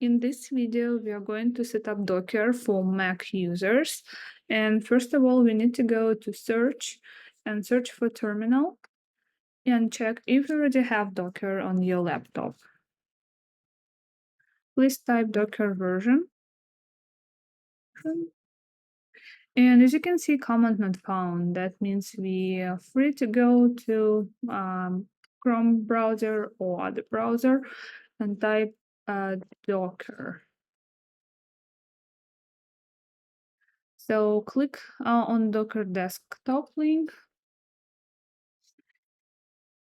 In this video, we are going to set up Docker for Mac users. And first of all, we need to go to search and search for terminal and check if you already have Docker on your laptop. Please type Docker version. And as you can see, command not found. That means we are free to go to Chrome browser or other browser and type Docker. So click on Docker desktop link.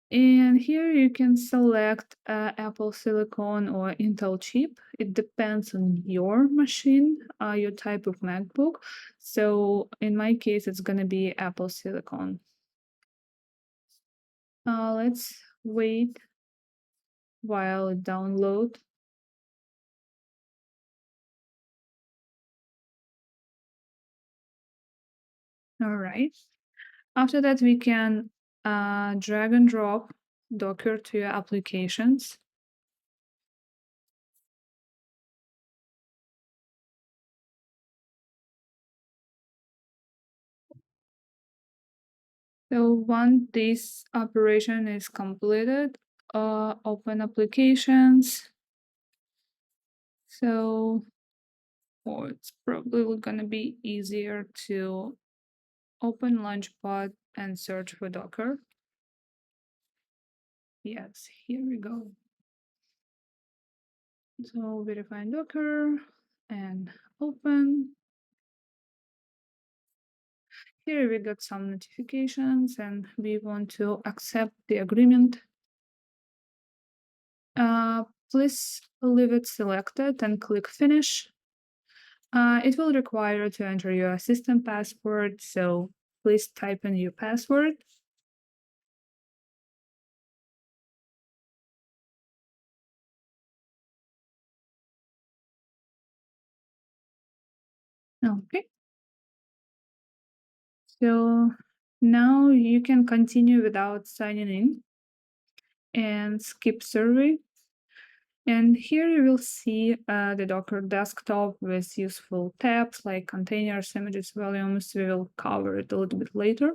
And here you can select Apple Silicon or Intel chip. It depends on your machine, your type of MacBook. So in my case, it's going to be Apple Silicon. Let's wait while it downloads. All right. After that, we can drag and drop Docker to your applications. So once this operation is completed, open applications. So it's probably going to be easier to open Launchpad and search for Docker. Yes, here we go. So we define Docker and open. Here we got some notifications and we want to accept the agreement. Please leave it selected and click finish. It will require you to enter your system password, so please type in your password. Okay. So now you can continue without signing in and skip survey. And here you will see the Docker desktop with useful tabs like containers, images, volumes. We will cover it a little bit later.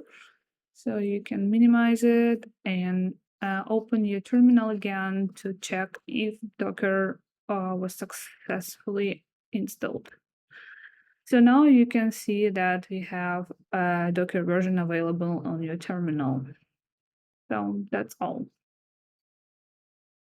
So you can minimize it and open your terminal again to check if Docker was successfully installed. So now you can see that we have a Docker version available on your terminal. So that's all.